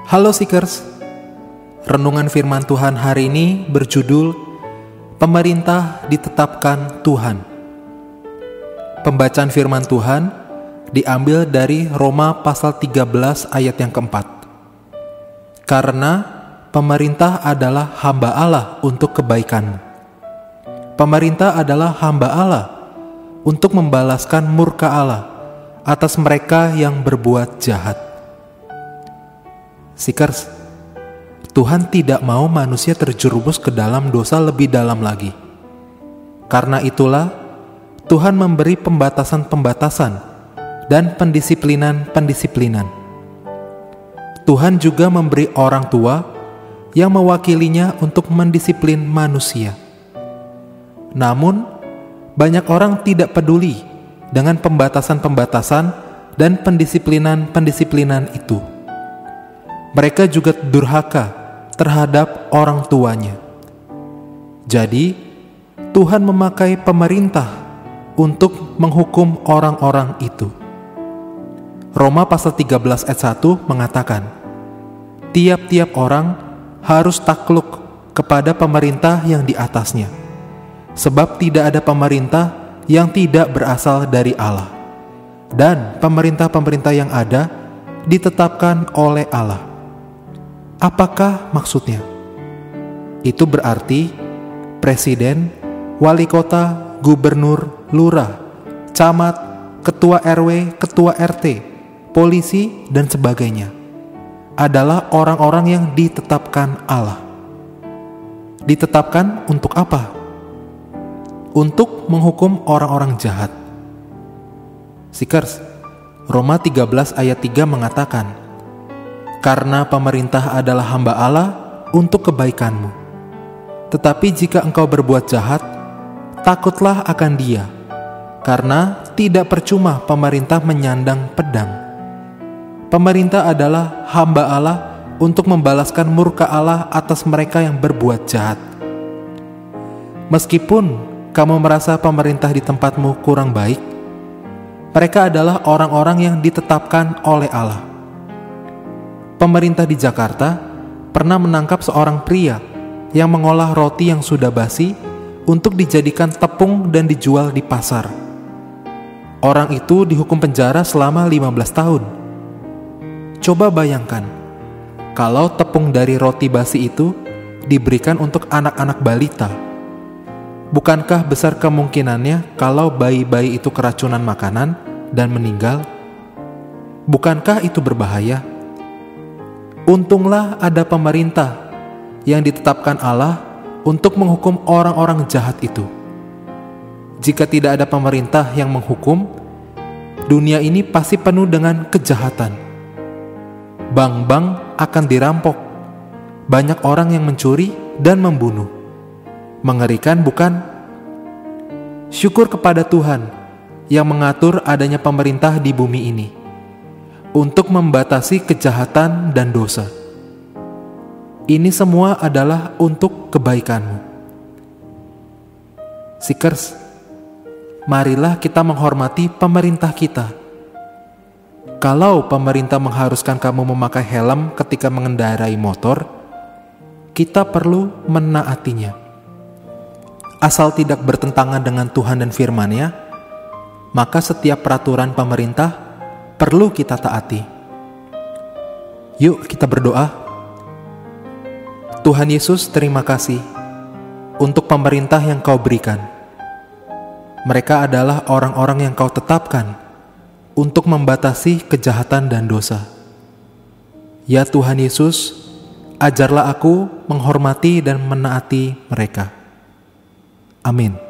Halo Seekers, renungan firman Tuhan hari ini berjudul Pemerintah Ditetapkan Tuhan. Pembacaan firman Tuhan diambil dari Roma pasal 13 ayat yang keempat. Karena pemerintah adalah hamba Allah untuk kebaikanmu. Pemerintah adalah hamba Allah untuk membalaskan murka Allah atas mereka yang berbuat jahat. Seekers, Tuhan tidak mau manusia terjerumus ke dalam dosa lebih dalam lagi. Karena itulah, Tuhan memberi pembatasan-pembatasan dan pendisiplinan-pendisiplinan. Tuhan juga memberi orang tua yang mewakilinya untuk mendisiplin manusia. Namun, banyak orang tidak peduli dengan pembatasan-pembatasan dan pendisiplinan-pendisiplinan itu. Mereka juga durhaka terhadap orang tuanya. Jadi, Tuhan memakai pemerintah untuk menghukum orang-orang itu. Roma pasal 13 ayat 1 mengatakan, tiap-tiap orang harus takluk kepada pemerintah yang di atasnya, sebab tidak ada pemerintah yang tidak berasal dari Allah, dan pemerintah-pemerintah yang ada ditetapkan oleh Allah. Apakah maksudnya? Itu berarti presiden, wali kota, gubernur, lurah, camat, ketua RW, ketua RT, polisi, dan sebagainya adalah orang-orang yang ditetapkan Allah. Ditetapkan untuk apa? Untuk menghukum orang-orang jahat. Seekers, Roma 13 ayat 3 mengatakan, karena pemerintah adalah hamba Allah untuk kebaikanmu. Tetapi jika engkau berbuat jahat, takutlah akan Dia, karena tidak percuma pemerintah menyandang pedang. Pemerintah adalah hamba Allah untuk membalaskan murka Allah atas mereka yang berbuat jahat. Meskipun kamu merasa pemerintah di tempatmu kurang baik, mereka adalah orang-orang yang ditetapkan oleh Allah. Pemerintah di Jakarta pernah menangkap seorang pria yang mengolah roti yang sudah basi untuk dijadikan tepung dan dijual di pasar. Orang itu dihukum penjara selama 15 tahun. Coba bayangkan, kalau tepung dari roti basi itu diberikan untuk anak-anak balita. Bukankah besar kemungkinannya kalau bayi-bayi itu keracunan makanan dan meninggal? Bukankah itu berbahaya? Untunglah ada pemerintah yang ditetapkan Allah untuk menghukum orang-orang jahat itu. Jika tidak ada pemerintah yang menghukum, dunia ini pasti penuh dengan kejahatan. Bank-bank akan dirampok, banyak orang yang mencuri dan membunuh. Mengerikan bukan? Syukur kepada Tuhan yang mengatur adanya pemerintah di bumi ini untuk membatasi kejahatan dan dosa. Ini semua adalah untuk kebaikanmu. Seekers, marilah kita menghormati pemerintah kita. Kalau pemerintah mengharuskan kamu memakai helm ketika mengendarai motor, kita perlu menaatinya. Asal tidak bertentangan dengan Tuhan dan firman-Nya, maka setiap peraturan pemerintah perlu kita taati. Yuk kita berdoa. Tuhan Yesus, terima kasih untuk pemerintah yang Kau berikan. Mereka adalah orang-orang yang Kau tetapkan untuk membatasi kejahatan dan dosa. Ya Tuhan Yesus, ajarlah aku menghormati dan menaati mereka. Amin.